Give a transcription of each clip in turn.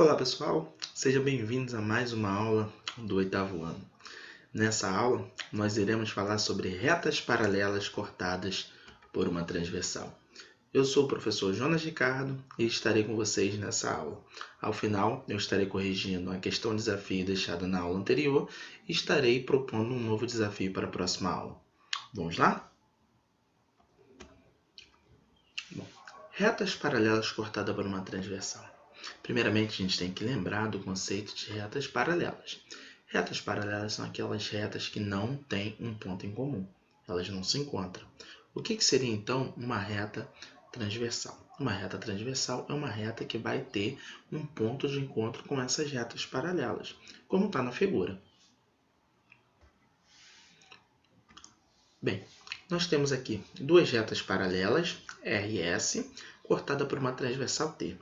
Olá pessoal, sejam bem-vindos a mais uma aula do 8º ano. Nessa aula, nós iremos falar sobre retas paralelas cortadas por uma transversal. Eu sou o professor Jonas Ricardo e estarei com vocês nessa aula. Ao final, eu estarei corrigindo a questão desafio deixada na aula anterior e estarei propondo um novo desafio para a próxima aula. Vamos lá? Bom, retas paralelas cortadas por uma transversal. Primeiramente, a gente tem que lembrar do conceito de retas paralelas. Retas paralelas são aquelas retas que não têm um ponto em comum. Elas não se encontram. O que seria, então, uma reta transversal? Uma reta transversal é uma reta que vai ter um ponto de encontro com essas retas paralelas, como está na figura. Bem, nós temos aqui duas retas paralelas, R e S, cortada por uma transversal T.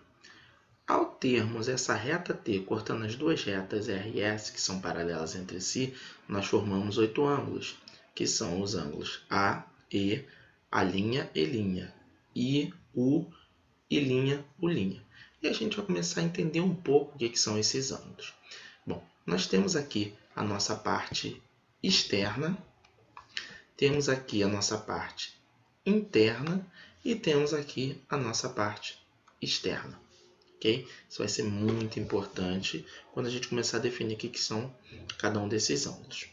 Ao termos essa reta T cortando as duas retas R e S, que são paralelas entre si, nós formamos 8 ângulos, que são os ângulos A, E, A', E', I, U, I', U'. E a gente vai começar a entender um pouco o que são esses ângulos. Bom, nós temos aqui a nossa parte externa, temos aqui a nossa parte interna e temos aqui a nossa parte externa. Okay? Isso vai ser muito importante quando a gente começar a definir o que são cada um desses ângulos.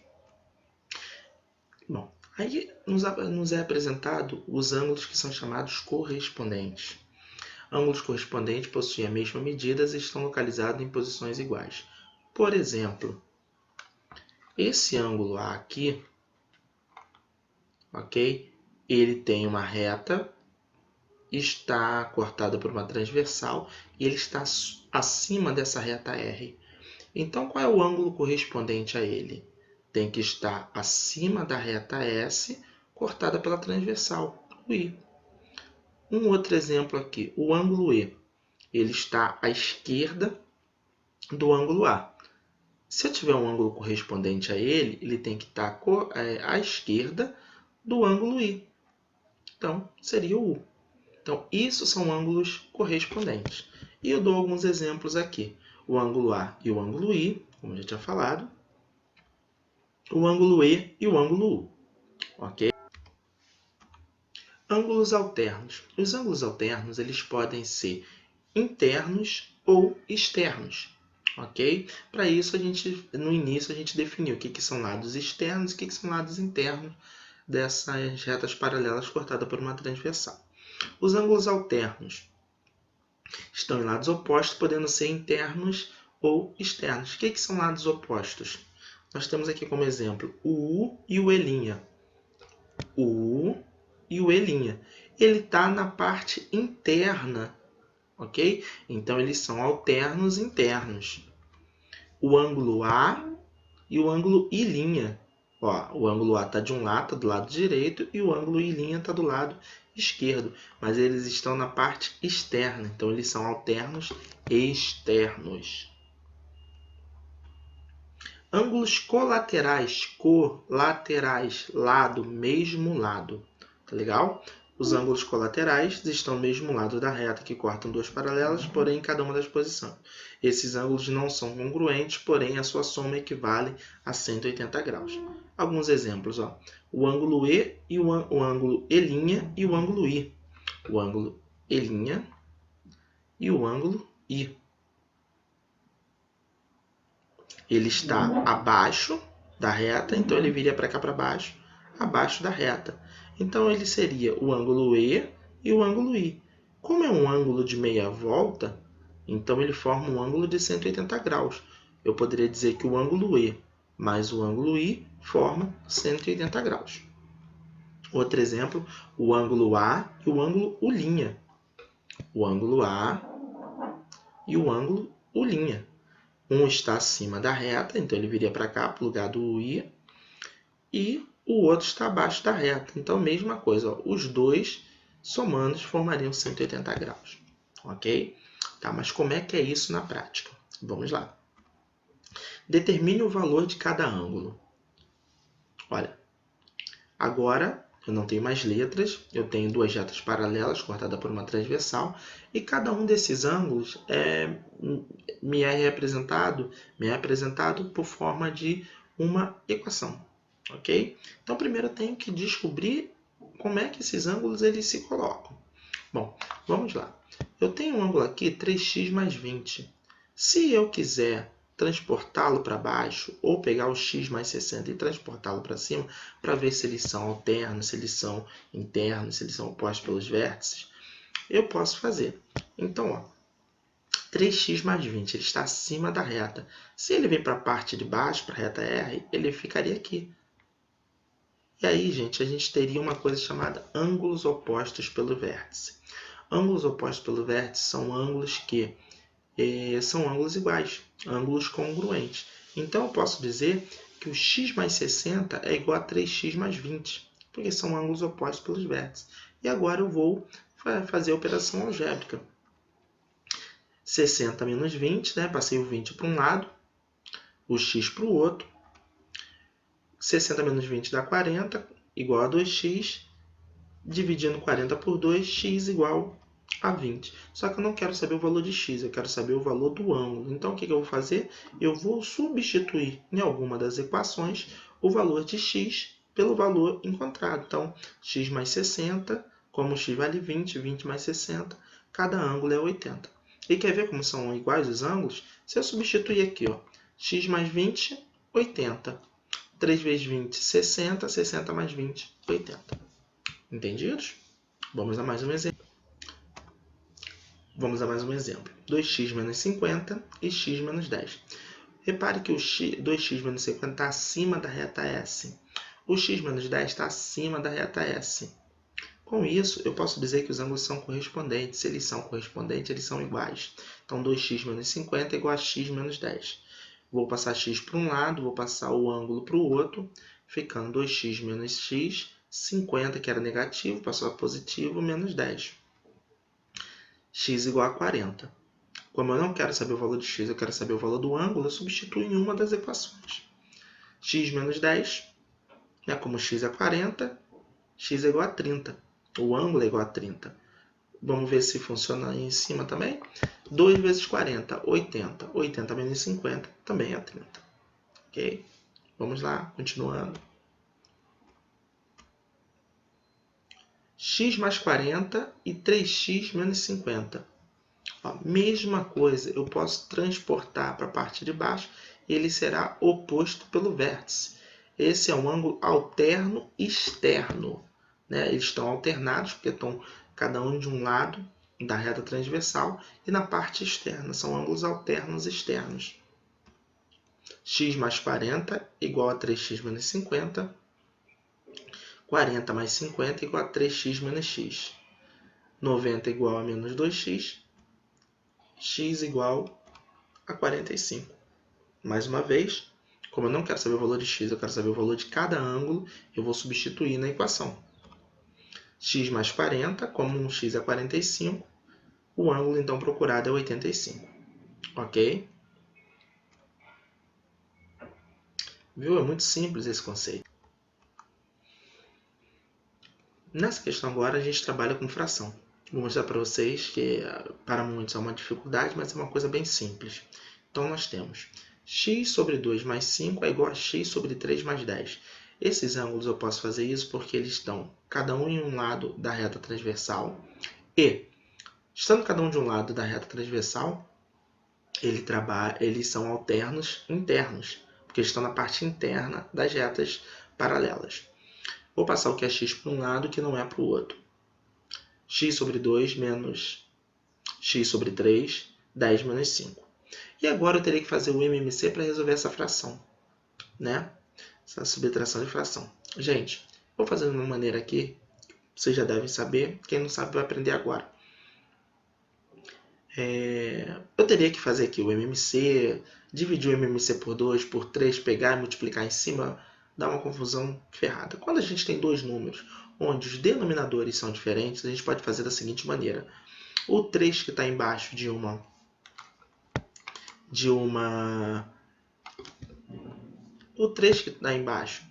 Bom, aí nos é apresentado os ângulos que são chamados correspondentes. Ângulos correspondentes possuem a mesma medida e estão localizados em posições iguais. Por exemplo, esse ângulo A aqui, ok? Ele tem uma reta, está cortada por uma transversal e ele está acima dessa reta R. Então, qual é o ângulo correspondente a ele? Tem que estar acima da reta S, cortada pela transversal, o I. Um outro exemplo aqui, o ângulo E. Ele está à esquerda do ângulo A. Se eu tiver um ângulo correspondente a ele, ele tem que estar à esquerda do ângulo I. Então, seria o U. Então, isso são ângulos correspondentes. E eu dou alguns exemplos aqui. O ângulo A e o ângulo I, como eu já tinha falado. O ângulo E e o ângulo U. Ok? Ângulos alternos. Os ângulos alternos eles podem ser internos ou externos. Ok? Para isso, no início, a gente definiu o que são lados externos e o que são lados internos dessas retas paralelas cortadas por uma transversal. Os ângulos alternos estão em lados opostos, podendo ser internos ou externos. O que são lados opostos? Nós temos aqui como exemplo o U e o E'. O U e o E'. Ele está na parte interna, ok? Então, eles são alternos internos. O ângulo A e o ângulo I'. Ó, o ângulo A está de um lado, está do lado direito, e o ângulo I' está do lado esquerdo. Mas eles estão na parte externa, então eles são alternos externos. Ângulos colaterais, lado, mesmo lado. Tá legal? Os ângulos colaterais estão no mesmo lado da reta que cortam duas paralelas, porém em cada uma das posições. Esses ângulos não são congruentes, porém a sua soma equivale a 180 graus. Alguns exemplos, ó. O ângulo E e o ângulo E' e o ângulo I. O ângulo E' e o ângulo I. Ele está abaixo da reta, então ele viria para cá para baixo, abaixo da reta. Então, ele seria o ângulo E e o ângulo I. Como é um ângulo de meia volta, então ele forma um ângulo de 180 graus. Eu poderia dizer que o ângulo E mais o ângulo I forma 180 graus. Outro exemplo, o ângulo A e o ângulo U'. O ângulo A e o ângulo U'. Um está acima da reta, então ele viria para cá, para o lugar do I, e o outro está abaixo da reta. Então, mesma coisa, ó, os dois somando formariam 180 graus. Ok? Tá, mas como é que é isso na prática? Vamos lá. Determine o valor de cada ângulo. Olha, agora eu não tenho mais letras, eu tenho duas retas paralelas cortadas por uma transversal, e cada um desses ângulos me é representado por forma de uma equação, ok? Então, primeiro eu tenho que descobrir como é que esses ângulos eles se colocam. Bom, vamos lá. Eu tenho um ângulo aqui, 3x mais 20. Se eu quiser transportá-lo para baixo, ou pegar o x mais 60 e transportá-lo para cima, para ver se eles são alternos, se eles são internos, se eles são opostos pelos vértices, eu posso fazer. Então, ó, 3x mais 20, ele está acima da reta. Se ele vir para a parte de baixo, para a reta R, ele ficaria aqui. E aí, gente, a gente teria uma coisa chamada ângulos opostos pelo vértice. Ângulos opostos pelo vértice são ângulos que são ângulos iguais, ângulos congruentes. Então, eu posso dizer que o x mais 60 é igual a 3x mais 20, porque são ângulos opostos pelos vértices. E agora eu vou fazer a operação algébrica. 60 menos 20, né? Passei o 20 para um lado, o x para o outro. 60 menos 20 dá 40, igual a 2x. Dividindo 40 por 2, x igual a 20. Só que eu não quero saber o valor de x, eu quero saber o valor do ângulo. Então, o que eu vou fazer? Eu vou substituir em alguma das equações o valor de x pelo valor encontrado. Então, x mais 60, como x vale 20, 20 mais 60, cada ângulo é 80. E quer ver como são iguais os ângulos? Se eu substituir aqui, ó, x mais 20, 80. 3 vezes 20, 60, 60 mais 20, 80. Entendidos? Vamos a mais um exemplo. 2x menos 50 e x menos 10. Repare que o 2x menos 50 está acima da reta S. O x menos 10 está acima da reta S. Com isso, eu posso dizer que os ângulos são correspondentes. Se eles são correspondentes, eles são iguais. Então, 2x menos 50 é igual a x menos 10. Vou passar x para um lado, vou passar o ângulo para o outro, ficando 2x menos x, 50, que era negativo, passou a positivo, menos 10. X igual a 40. Como eu não quero saber o valor de x, eu quero saber o valor do ângulo, eu substituo em uma das equações. X menos 10, né, como x é 40, x é igual a 30. O ângulo é igual a 30. Vamos ver se funciona aí em cima também. 2 vezes 40, 80. 80 menos 50 também é 30. Ok? Vamos lá, continuando. X mais 40 e 3x menos 50. Ó, mesma coisa, eu posso transportar para a parte de baixo, ele será oposto pelo vértice. Esse é um ângulo alterno externo, né? Eles estão alternados, porque estão cada um de um lado da reta transversal, e na parte externa, são ângulos alternos externos. X mais 40 igual a 3x menos 50. 40 mais 50 igual a 3x menos x. 90 igual a menos 2x. X igual a 45. Mais uma vez, como eu não quero saber o valor de x, eu quero saber o valor de cada ângulo, eu vou substituir na equação. X mais 40, como um x é 45, o ângulo então procurado é 85. Ok? Viu? É muito simples esse conceito. Nessa questão agora, a gente trabalha com fração. Vou mostrar para vocês que para muitos é uma dificuldade, mas é uma coisa bem simples. Então, nós temos x sobre 2 mais 5 é igual a x sobre 3 mais 10. Esses ângulos eu posso fazer isso porque eles estão cada um em um lado da reta transversal. E, estando cada um de um lado da reta transversal, eles são alternos internos, porque estão na parte interna das retas paralelas. Vou passar o que é x para um lado, que não é para o outro. X sobre 2 menos x sobre 3, 10 menos 5. E agora eu terei que fazer o MMC para resolver essa fração, né? Essa subtração de fração. Gente, vou fazer de uma maneira aqui, vocês já devem saber, quem não sabe vai aprender agora. Eu teria que fazer aqui o MMC, dividir o MMC por 2, por 3, pegar e multiplicar em cima, dá uma confusão ferrada. Quando a gente tem dois números onde os denominadores são diferentes, a gente pode fazer da seguinte maneira. O 3 que está embaixo o 3 que está embaixo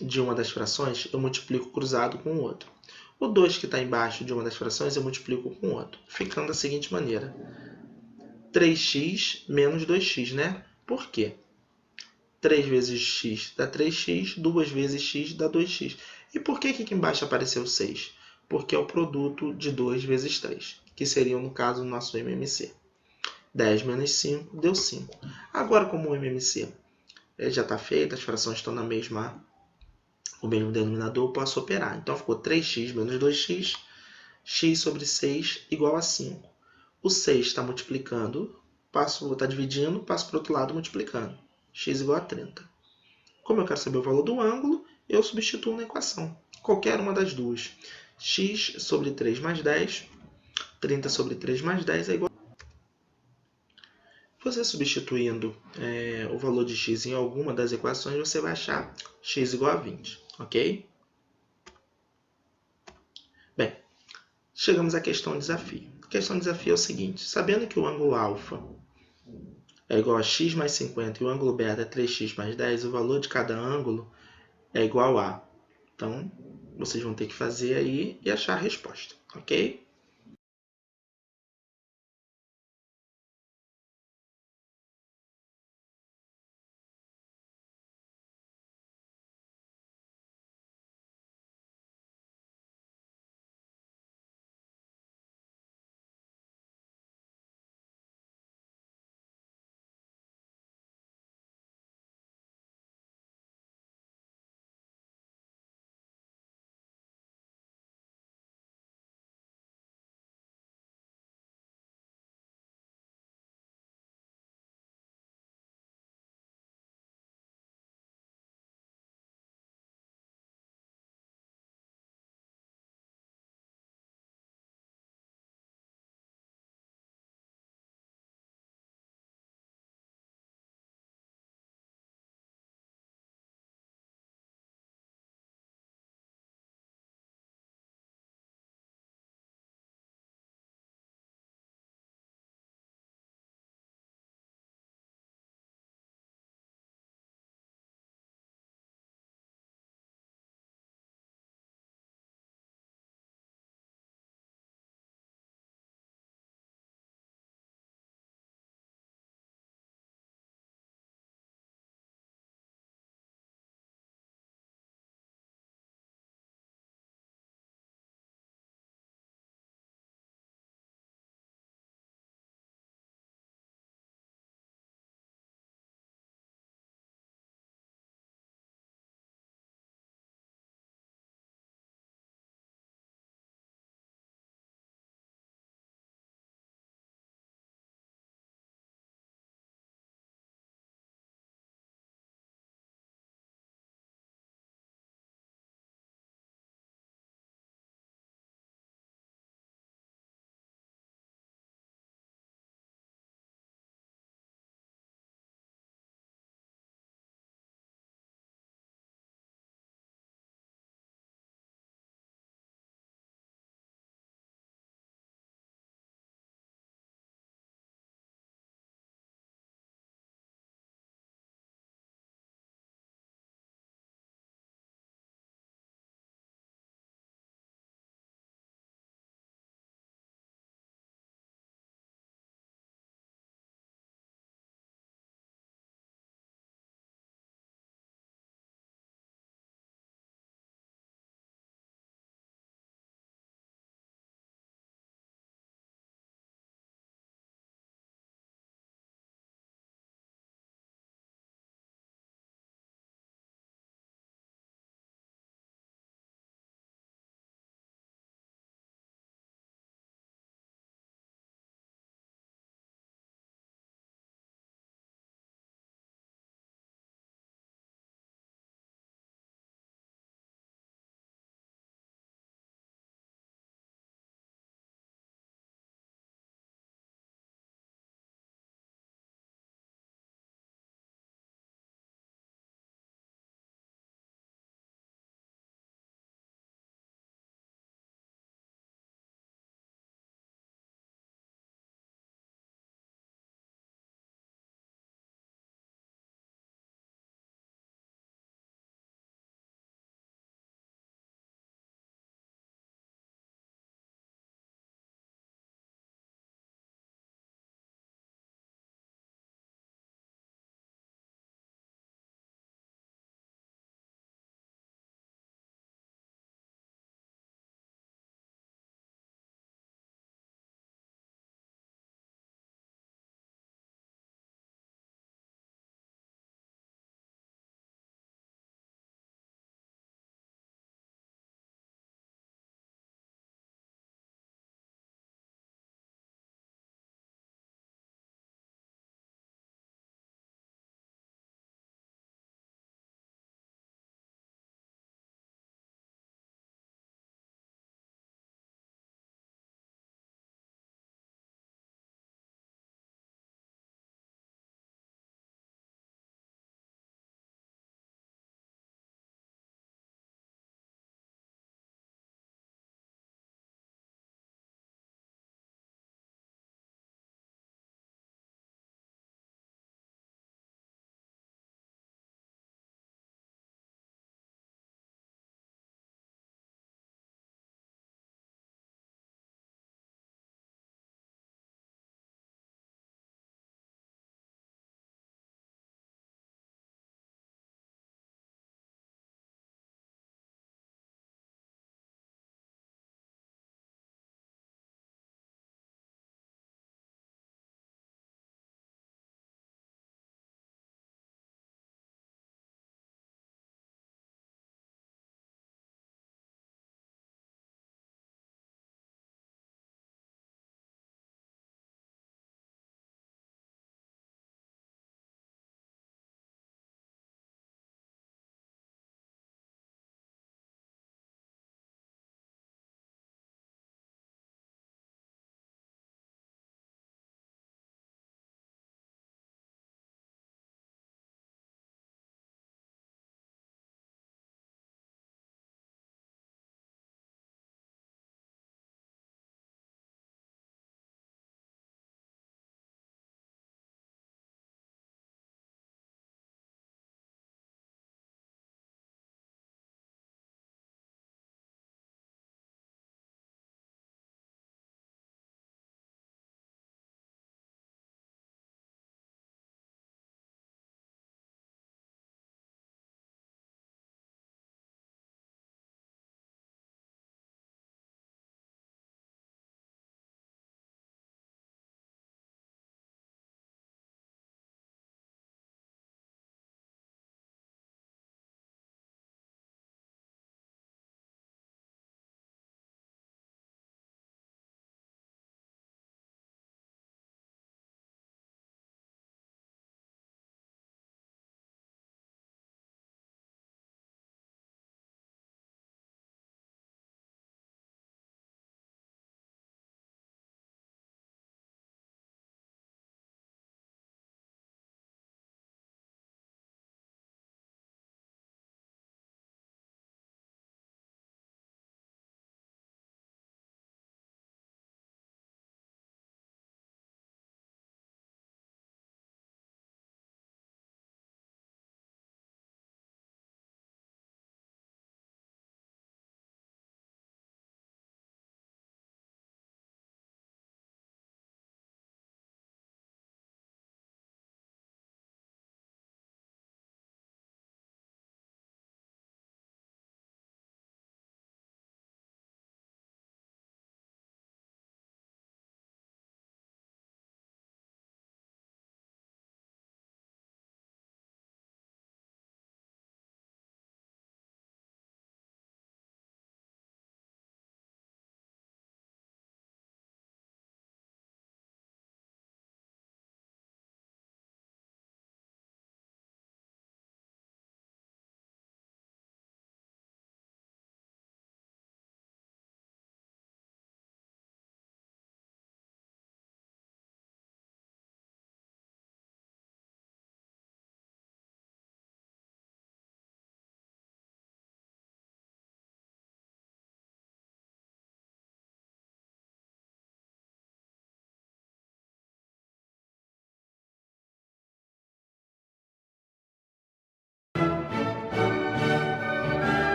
de uma das frações, eu multiplico cruzado com o outro. O 2 que está embaixo de uma das frações, eu multiplico com o outro, ficando da seguinte maneira. 3x menos 2x, né? Por quê? 3 vezes x dá 3x, 2 vezes x dá 2x. E por que aqui embaixo apareceu 6? Porque é o produto de 2 vezes 3, que seria, no caso, o nosso MMC. 10 menos 5 deu 5. Agora, como o MMC já está feito, as frações estão o mesmo denominador, eu posso operar. Então, ficou 3x menos 2x, x sobre 6 igual a 5. O 6 está multiplicando, está dividindo, passo para o outro lado multiplicando. X igual a 30. Como eu quero saber o valor do ângulo, eu substituo na equação. Qualquer uma das duas. X sobre 3 mais 10, 30 sobre 3 mais 10 é igual a... Você substituindo o valor de x em alguma das equações, você vai achar x igual a 20, ok? Bem, chegamos à questão desafio. A questão desafio é o seguinte: sabendo que o ângulo alfa é igual a x mais 50 e o ângulo beta é 3x mais 10, o valor de cada ângulo é igual a... Então, vocês vão ter que fazer aí e achar a resposta, ok?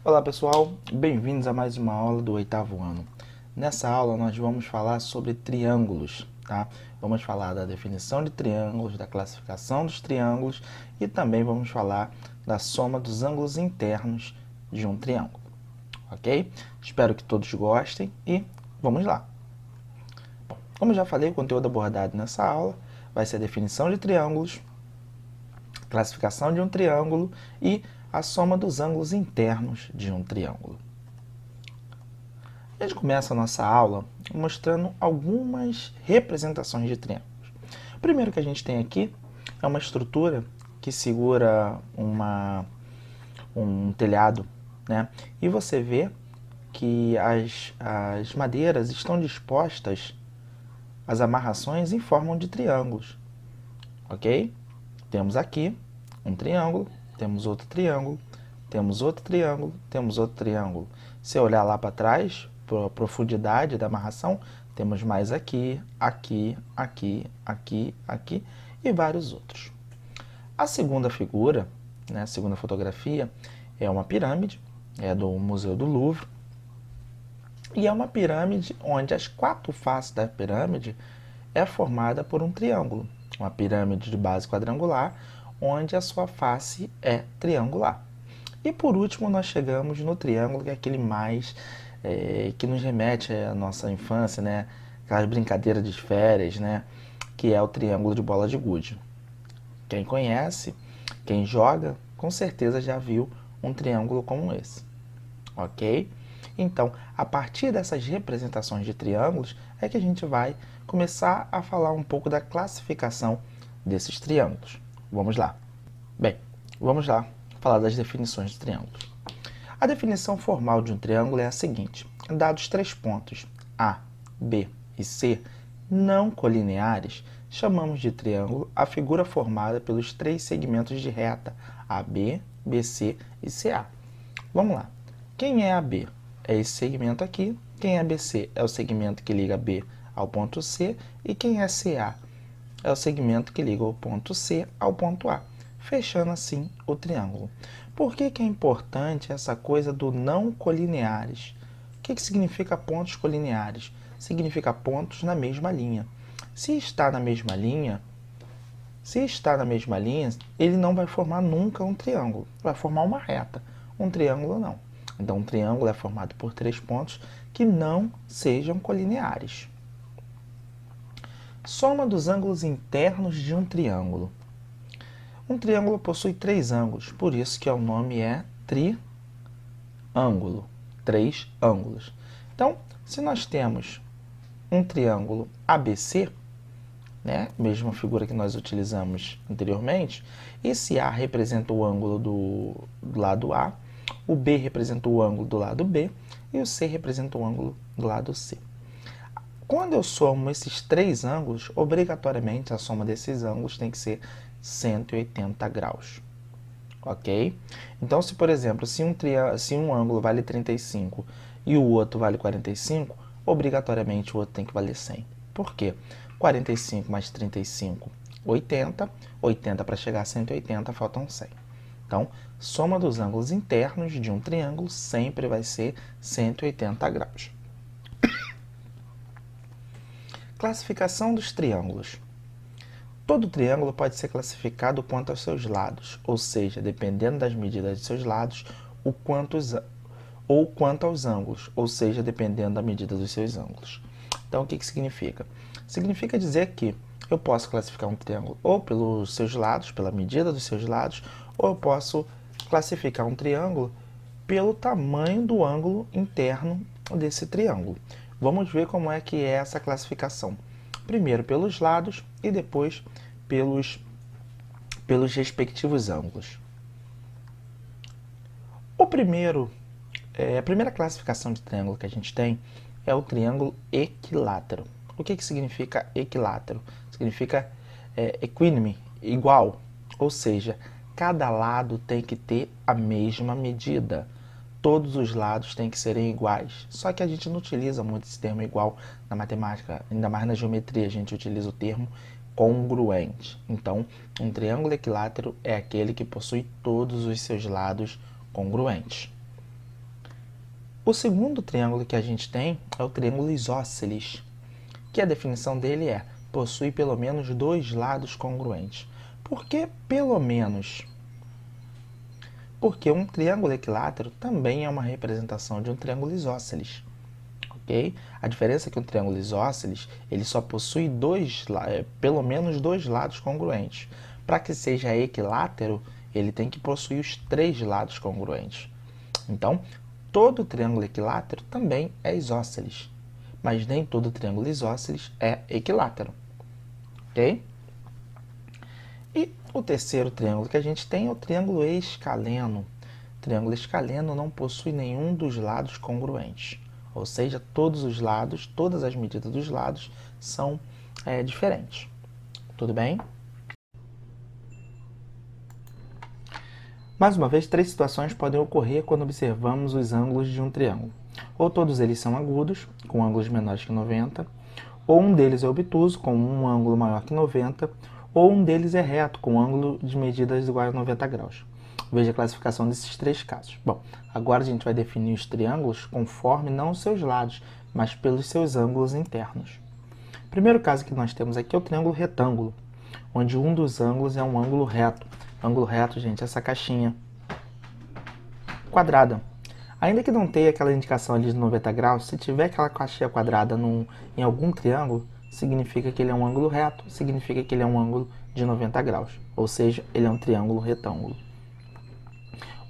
Olá pessoal, bem-vindos a mais uma aula do 8º ano. Nessa aula nós vamos falar sobre triângulos, tá? Vamos falar da definição de triângulos, da classificação dos triângulos e também vamos falar da soma dos ângulos internos de um triângulo, ok? Espero que todos gostem e vamos lá. Bom, como já falei, o conteúdo abordado nessa aula vai ser a definição de triângulos, classificação de um triângulo e a soma dos ângulos internos de um triângulo. A gente começa a nossa aula mostrando algumas representações de triângulos. O primeiro que a gente tem aqui é uma estrutura que segura um telhado, né? E você vê que as madeiras estão dispostas, as amarrações em forma de triângulos, ok? Temos aqui um triângulo, temos outro triângulo, temos outro triângulo, temos outro triângulo. Se eu olhar lá para trás, para a profundidade da amarração, temos mais aqui, aqui, aqui, aqui, aqui e vários outros. A segunda figura, né, a segunda fotografia, é uma pirâmide, é do Museu do Louvre, e é uma pirâmide onde as 4 faces da pirâmide é formada por um triângulo, uma pirâmide de base quadrangular, onde a sua face é triangular. E por último nós chegamos no triângulo, que é aquele mais que nos remete à nossa infância, né? Aquelas brincadeiras de férias, né? Que é o triângulo de bola de gude. Quem conhece, quem joga, com certeza já viu um triângulo como esse, ok? Então, a partir dessas representações de triângulos é que a gente vai começar a falar um pouco da classificação desses triângulos. Vamos lá. Bem, vamos lá falar das definições de triângulos. A definição formal de um triângulo é a seguinte: dados 3 pontos A, B e C não colineares, chamamos de triângulo a figura formada pelos 3 segmentos de reta AB, BC e CA. Vamos lá. Quem é AB? É esse segmento aqui. Quem é BC? É o segmento que liga B ao ponto C. E quem é CA? É o segmento que liga o ponto C ao ponto A, fechando assim o triângulo. Por que é importante essa coisa do não colineares? O que significa pontos colineares? Significa pontos na mesma linha. Se está na mesma linha, ele não vai formar nunca um triângulo, vai formar uma reta. Um triângulo não. Então, um triângulo é formado por 3 pontos que não sejam colineares. Soma dos ângulos internos de um triângulo. Um triângulo possui 3 ângulos, por isso que o nome é triângulo. 3 ângulos. Então, se nós temos um triângulo ABC, né, mesma figura que nós utilizamos anteriormente, esse A representa o ângulo do lado A, o B representa o ângulo do lado B e o C representa o ângulo do lado C. Quando eu somo esses 3 ângulos, obrigatoriamente a soma desses ângulos tem que ser 180 graus. Ok? Então, se por exemplo, se um ângulo vale 35 e o outro vale 45, obrigatoriamente o outro tem que valer 100. Por quê? 45 mais 35, 80. 80 para chegar a 180, faltam 100. Então, soma dos ângulos internos de um triângulo sempre vai ser 180 graus. Classificação dos triângulos. Todo triângulo pode ser classificado quanto aos seus lados, ou seja, dependendo das medidas de seus lados, ou quanto aos ângulos, ou seja, dependendo da medida dos seus ângulos. Então, o que significa? Significa dizer que eu posso classificar um triângulo ou pelos seus lados, pela medida dos seus lados, ou eu posso classificar um triângulo pelo tamanho do ângulo interno desse triângulo. Vamos ver como é que é essa classificação. Primeiro pelos lados e depois pelos respectivos ângulos. A primeira classificação de triângulo que a gente tem é o triângulo equilátero. O que significa equilátero? Significa equínime, igual, ou seja, cada lado tem que ter a mesma medida. Todos os lados têm que serem iguais. Só que a gente não utiliza muito esse termo igual na matemática, ainda mais na geometria, a gente utiliza o termo congruente. Então, um triângulo equilátero é aquele que possui todos os seus lados congruentes. O segundo triângulo que a gente tem é o triângulo isósceles, que a definição dele é: possui pelo menos dois lados congruentes. Por que pelo menos? Porque um triângulo equilátero também é uma representação de um triângulo isósceles. Okay? A diferença é que um triângulo isósceles ele só possui pelo menos dois lados congruentes. Para que seja equilátero, ele tem que possuir os três lados congruentes. Então, todo triângulo equilátero também é isósceles, mas nem todo triângulo isósceles é equilátero. Ok? E o terceiro triângulo que a gente tem é o triângulo escaleno. O triângulo escaleno não possui nenhum dos lados congruentes, ou seja, todos os lados, todas as medidas dos lados são diferentes. Tudo bem? Mais uma vez, três situações podem ocorrer quando observamos os ângulos de um triângulo. Ou todos eles são agudos, com ângulos menores que 90, ou um deles é obtuso, com um ângulo maior que 90, ou um deles é reto, com ângulo de medidas igual a 90 graus. Veja a classificação desses três casos. Bom, agora a gente vai definir os triângulos conforme não os seus lados, mas pelos seus ângulos internos. O primeiro caso que nós temos aqui é o triângulo retângulo, onde um dos ângulos é um ângulo reto. Ângulo reto, gente, é essa caixinha quadrada. Ainda que não tenha aquela indicação ali de 90 graus, se tiver aquela caixinha quadrada em algum triângulo, significa que ele é um ângulo reto, significa que ele é um ângulo de 90 graus. Ou seja, ele é um triângulo retângulo.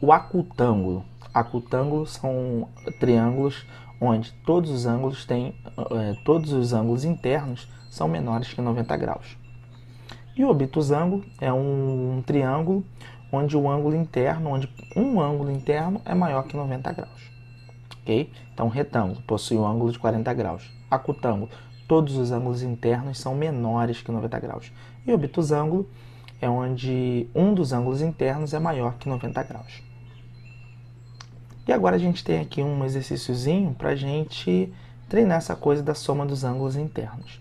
O acutângulo. Acutângulos são triângulos onde todos os ângulos internos são menores que 90 graus. E o obtusângulo é um triângulo onde um ângulo interno é maior que 90 graus. Ok? Então, retângulo possui um ângulo de 40 graus. Acutângulo, todos os ângulos internos são menores que 90 graus. E obtusângulo é onde um dos ângulos internos é maior que 90 graus. E agora a gente tem aqui um exercíciozinho para a gente treinar essa coisa da soma dos ângulos internos.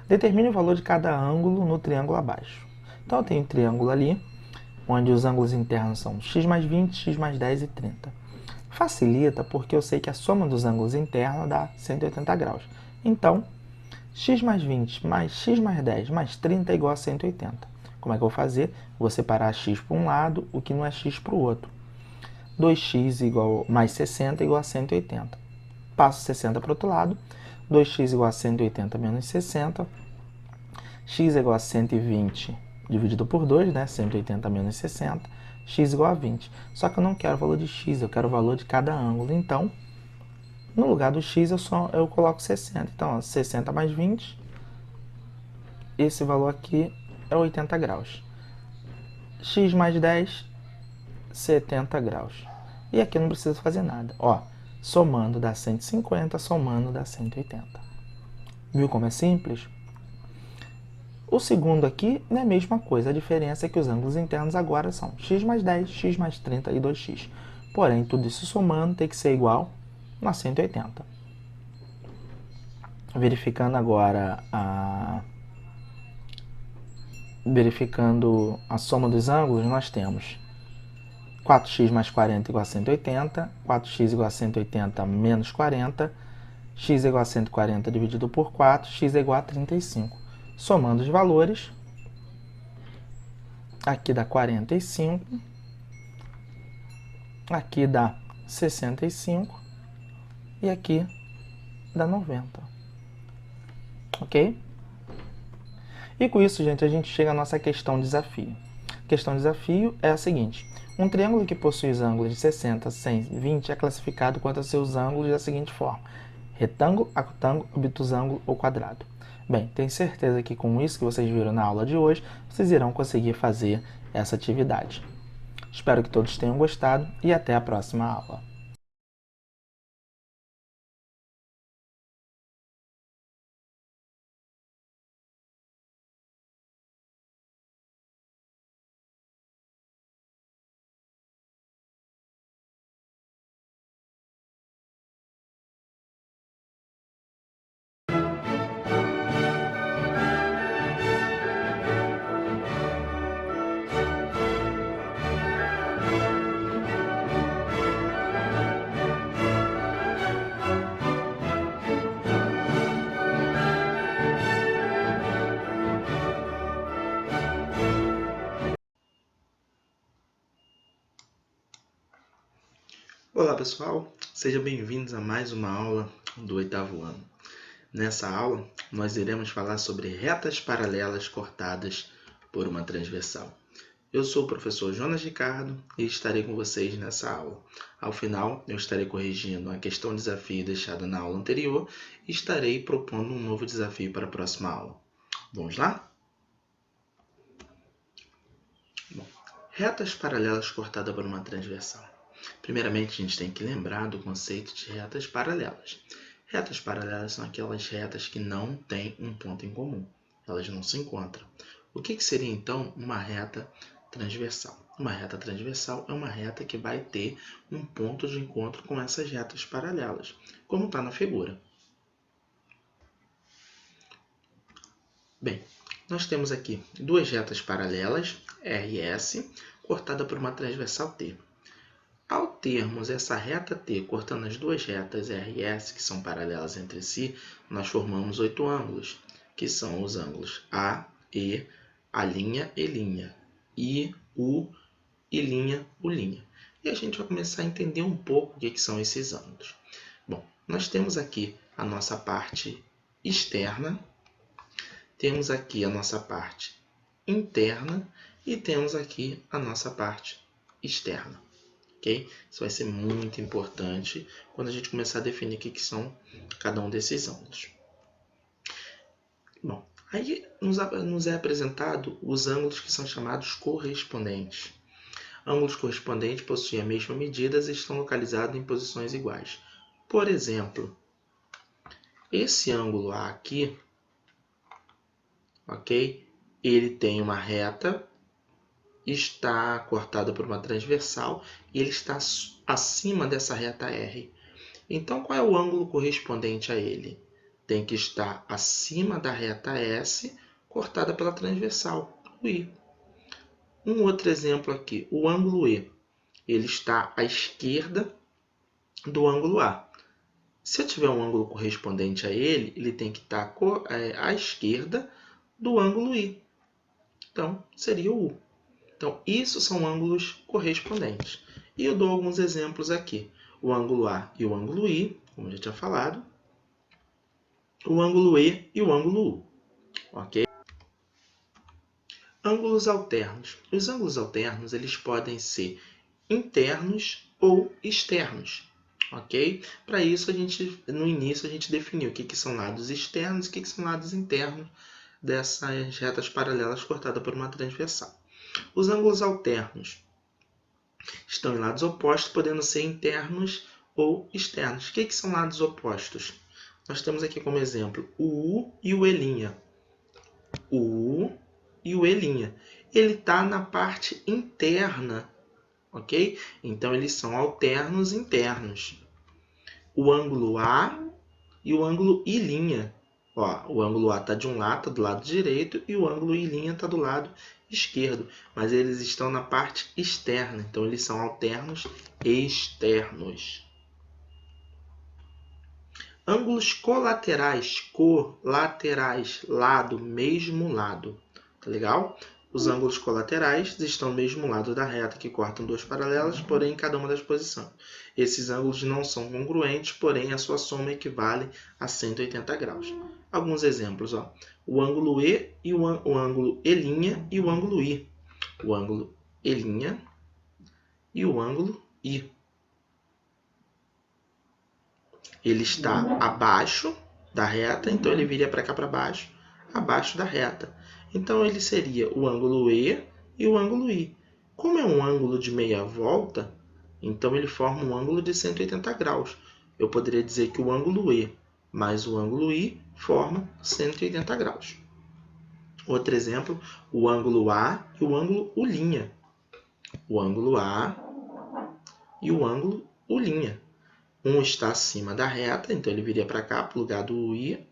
Determine o valor de cada ângulo no triângulo abaixo. Então eu tenho um triângulo ali, onde os ângulos internos são x mais 20, x mais 10 e 30. Facilita porque eu sei que a soma dos ângulos internos dá 180 graus. Então, x mais 20 mais x mais 10 mais 30 é igual a 180. Como é que eu vou fazer? Vou separar x para um lado, o que não é x para o outro. 2x mais 60 igual a 180. Passo 60 para o outro lado. 2x igual a 180 menos 60. X é igual a 120 dividido por 2, né? 180 menos 60. X igual a 20. Só que eu não quero o valor de x, eu quero o valor de cada ângulo. Então, no lugar do x, eu coloco 60. Então, ó, 60 mais 20. Esse valor aqui é 80 graus. X mais 10, 70 graus. E aqui eu não preciso fazer nada. Ó, somando dá 150, somando dá 180. Viu como é simples? O segundo aqui é a mesma coisa, a diferença é que os ângulos internos agora são x mais 10, x mais 30 e 2x. Porém, tudo isso somando tem que ser igual a 180. Verificando agora verificando a soma dos ângulos, nós temos 4x mais 40 igual a 180, 4x igual a 180 menos 40, x é igual a 140 dividido por 4, x é igual a 35. Somando os valores, aqui dá 45, aqui dá 65 e aqui dá 90. Ok? E com isso, gente, a gente chega à nossa questão desafio. A questão desafio é a seguinte: um triângulo que possui os ângulos de 60, 100 e 20 é classificado quanto a seus ângulos da seguinte forma: retângulo, acutângulo, obtusângulo ou quadrado. Bem, tenho certeza que com isso que vocês viram na aula de hoje, vocês irão conseguir fazer essa atividade. Espero que todos tenham gostado e até a próxima aula. Olá pessoal, sejam bem-vindos a mais uma aula do 8º ano. Nessa aula, nós iremos falar sobre retas paralelas cortadas por uma transversal. Eu sou o professor Jonas Ricardo e estarei com vocês nessa aula. Ao final, eu estarei corrigindo a questão desafio deixada na aula anterior e estarei propondo um novo desafio para a próxima aula. Vamos lá? Bom, retas paralelas cortadas por uma transversal. Primeiramente, a gente tem que lembrar do conceito de retas paralelas. Retas paralelas são aquelas retas que não têm um ponto em comum. Elas não se encontram. O que seria, então, uma reta transversal? Uma reta transversal é uma reta que vai ter um ponto de encontro com essas retas paralelas, como está na figura. Bem, nós temos aqui duas retas paralelas, R e S, cortada por uma transversal T. Ao termos essa reta T cortando as duas retas R e S, que são paralelas entre si, nós formamos 8 ângulos, que são os ângulos A, E, A', E', I, U, I', U'. E a gente vai começar a entender um pouco o que são esses ângulos. Bom, nós temos aqui a nossa parte externa, temos aqui a nossa parte interna e temos aqui a nossa parte externa. Okay? Isso vai ser muito importante quando a gente começar a definir o que são cada um desses ângulos. Bom, aí nos é apresentado os ângulos que são chamados correspondentes. Ângulos correspondentes possuem a mesma medida e estão localizados em posições iguais. Por exemplo, esse ângulo A aqui, ok? Ele tem uma reta, está cortada por uma transversal e ele está acima dessa reta R. Então, qual é o ângulo correspondente a ele? Tem que estar acima da reta S, cortada pela transversal, o I. Um outro exemplo aqui, o ângulo E. Ele está à esquerda do ângulo A. Se eu tiver um ângulo correspondente a ele, ele tem que estar à esquerda do ângulo I. Então, seria o U. Então, isso são ângulos correspondentes. E eu dou alguns exemplos aqui. O ângulo A e o ângulo I, como eu já tinha falado. O ângulo E e o ângulo U. Ok? Ângulos alternos. Os ângulos alternos eles podem ser internos ou externos. Ok? Para isso, no início, a gente definiu o que são lados externos e o que são lados internos dessas retas paralelas cortadas por uma transversal. Os ângulos alternos estão em lados opostos, podendo ser internos ou externos. O que são lados opostos? Nós temos aqui como exemplo o U e o E'. O U e o E'. Ele está na parte interna, ok? Então, eles são alternos internos. O ângulo A e o ângulo I'. Ó, o ângulo A está de um lado, está do lado direito, e o ângulo I' está do lado esquerdo. Mas eles estão na parte externa, então eles são alternos externos. Ângulos colaterais, lado, mesmo lado. Tá legal? Os ângulos colaterais estão no mesmo lado da reta que cortam duas paralelas, porém em cada uma das posições. Esses ângulos não são congruentes, porém a sua soma equivale a 180 graus. Alguns exemplos, ó. O ângulo E e o ângulo E' e o ângulo I. O ângulo E' e o ângulo I. Ele está abaixo da reta, então ele viria para cá para baixo, abaixo da reta. Então, ele seria o ângulo E e o ângulo I. Como é um ângulo de meia volta, então ele forma um ângulo de 180 graus. Eu poderia dizer que o ângulo E mais o ângulo I forma 180 graus. Outro exemplo, o ângulo A e o ângulo U'. O ângulo A e o ângulo U'. Um está acima da reta, então ele viria para cá, para o lugar do I,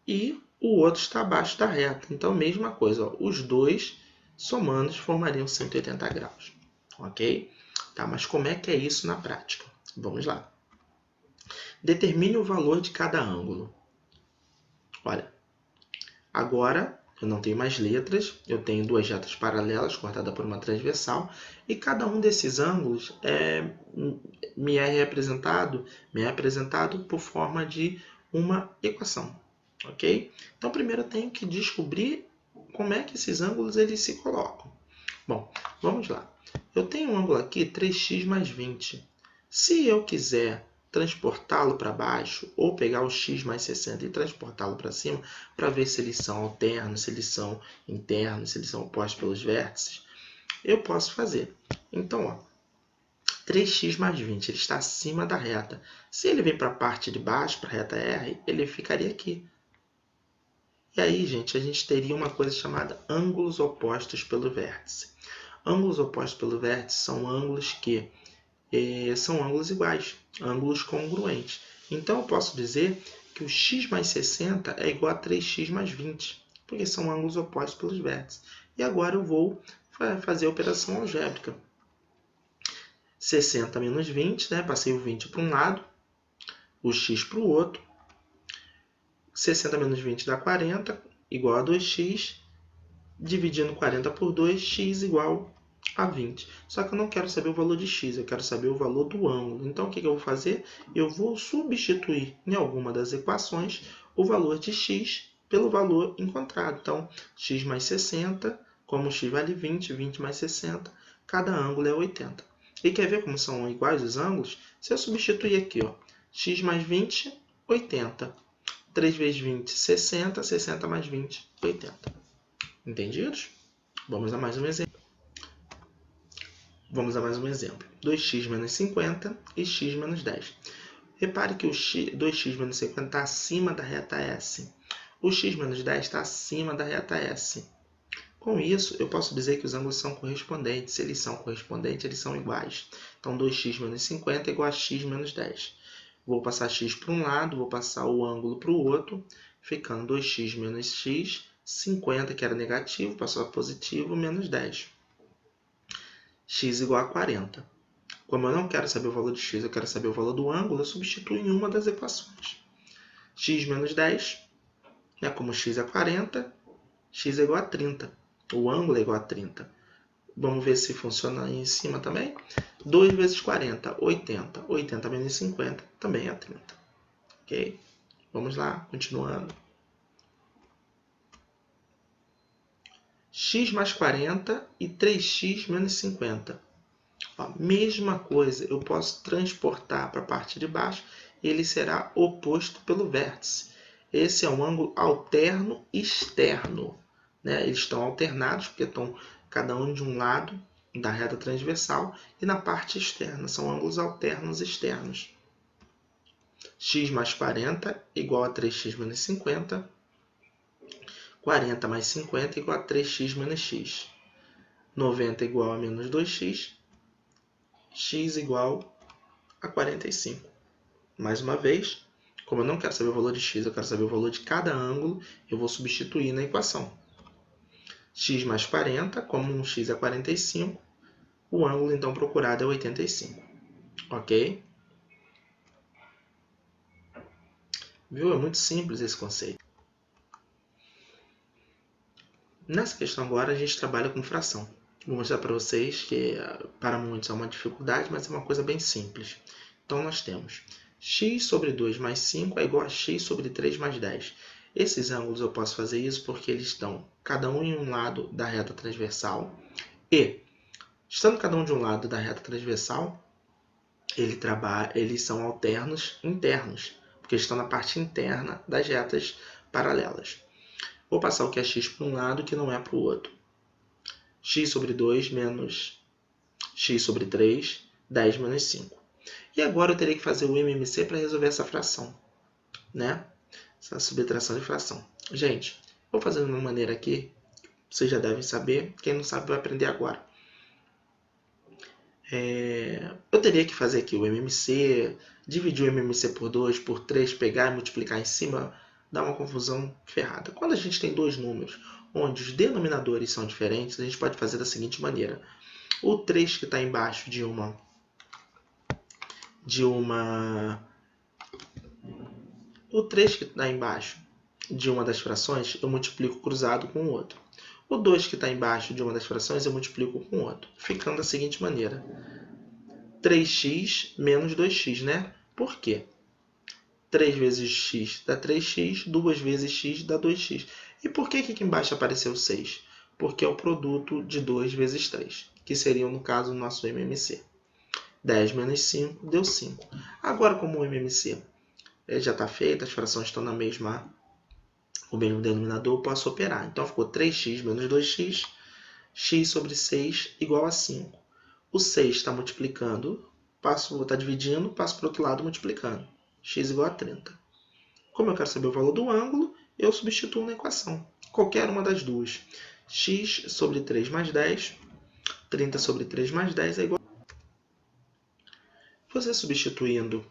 e o outro está abaixo da reta. Então, mesma coisa, ó, os dois somando formariam 180 graus. Ok? Tá, mas como é que é isso na prática? Vamos lá. Determine o valor de cada ângulo. Olha, agora eu não tenho mais letras, eu tenho duas retas paralelas cortadas por uma transversal, e cada um desses ângulos me é apresentado por forma de uma equação, ok? Então, primeiro eu tenho que descobrir como é que esses ângulos eles se colocam. Bom, vamos lá. Eu tenho um ângulo aqui, 3x mais 20. Se eu quiser transportá-lo para baixo, ou pegar o x mais 60 e transportá-lo para cima, para ver se eles são alternos, se eles são internos, se eles são opostos pelos vértices, eu posso fazer. Então, ó, 3x mais 20, ele está acima da reta. Se ele vem para a parte de baixo, para a reta R, ele ficaria aqui. E aí, gente, a gente teria uma coisa chamada ângulos opostos pelo vértice. Ângulos opostos pelo vértice são ângulos que são ângulos iguais, ângulos congruentes. Então, eu posso dizer que o x mais 60 é igual a 3x mais 20, porque são ângulos opostos pelos vértices. E agora eu vou fazer a operação algébrica. 60 menos 20, né? Passei o 20 para um lado, o x para o outro. 60 menos 20 dá 40, igual a 2x. Dividindo 40 por 2, x igual a 20. Só que eu não quero saber o valor de x, eu quero saber o valor do ângulo. Então, o que eu vou fazer? Eu vou substituir em alguma das equações o valor de x pelo valor encontrado. Então, x mais 60, como x vale 20, 20 mais 60, cada ângulo é 80. E quer ver como são iguais os ângulos? Se eu substituir aqui, ó, x mais 20, 80. 3 vezes 20, 60, 60 mais 20, 80. Entendidos? Vamos a mais um exemplo. 2x menos 50 e x menos 10. Repare que o 2x menos 50 está acima da reta S. O x menos 10 está acima da reta S. Com isso, eu posso dizer que os ângulos são correspondentes. Se eles são correspondentes, eles são iguais. Então, 2x menos 50 é igual a x menos 10. Vou passar x para um lado, vou passar o ângulo para o outro, ficando 2x menos x, 50, que era negativo, passou a positivo, menos 10. X igual a 40. Como eu não quero saber o valor de x, eu quero saber o valor do ângulo, eu substituo em uma das equações. X menos 10, né, como x é 40, x é igual a 30. O ângulo é igual a 30. Vamos ver se funciona aí em cima também. 2 vezes 40, 80. 80 menos 50 também é 30. Ok? Vamos lá, continuando. X mais 40 e 3x menos 50. Ó, mesma coisa, eu posso transportar para a parte de baixo, ele será oposto pelo vértice. Esse é um ângulo alterno externo, né? Eles estão alternados, porque estão cada um de um lado da reta transversal, e na parte externa, são ângulos alternos externos. X mais 40 igual a 3x menos 50. 40 mais 50 igual a 3x menos x. 90 igual a menos 2x. X igual a 45. Mais uma vez, como eu não quero saber o valor de x, eu quero saber o valor de cada ângulo, eu vou substituir na equação. X mais 40, como um x é 45, o ângulo então procurado é 85. Ok? Viu? É muito simples esse conceito. Nessa questão agora, a gente trabalha com fração. Vou mostrar para vocês que para muitos é uma dificuldade, mas é uma coisa bem simples. Então, nós temos x sobre 2 mais 5 é igual a x sobre 3 mais 10. Esses ângulos eu posso fazer isso porque eles estão cada um em um lado da reta transversal. E, estando cada um de um lado da reta transversal, eles são alternos internos, porque estão na parte interna das retas paralelas. Vou passar o que é x para um lado, que não é para o outro. X sobre 2 menos x sobre 3, 10 menos 5. E agora eu terei que fazer o MMC para resolver essa fração, né? Essa subtração de fração. Gente, vou fazer de uma maneira aqui, vocês já devem saber, quem não sabe vai aprender agora. Eu teria que fazer aqui o MMC, dividir o MMC por 2, por 3, pegar e multiplicar em cima, dá uma confusão ferrada. Quando a gente tem dois números onde os denominadores são diferentes, a gente pode fazer da seguinte maneira. O 3 que está embaixo o 3 que está embaixo de uma das frações, eu multiplico cruzado com o outro. O 2 que está embaixo de uma das frações, eu multiplico com o outro, ficando da seguinte maneira. 3x menos 2x, né? Por quê? 3 vezes x dá 3x, 2 vezes x dá 2x. E por que aqui embaixo apareceu 6? Porque é o produto de 2 vezes 3, que seria, no caso, o nosso MMC. 10 menos 5 deu 5. Agora, como o MMC já está feito, as frações estão o mesmo denominador, eu posso operar. Então, ficou 3x menos 2x, x sobre 6 igual a 5. O 6 está multiplicando, está dividindo, passo para o outro lado multiplicando. X igual a 30. Como eu quero saber o valor do ângulo, eu substituo na equação. Qualquer uma das duas. X sobre 3 mais 10, 30 sobre 3 mais 10 é igual a... Você substituindo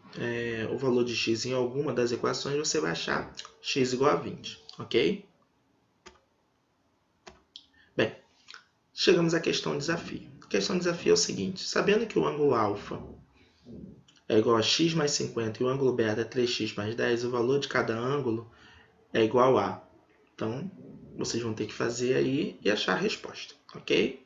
o valor de x em alguma das equações, você vai achar x igual a 20, ok? Bem, chegamos à questão desafio. A questão desafio é o seguinte, sabendo que o ângulo alfa é igual a x mais 50 e o ângulo beta é 3x mais 10, o valor de cada ângulo é igual a... Então, vocês vão ter que fazer aí e achar a resposta, ok?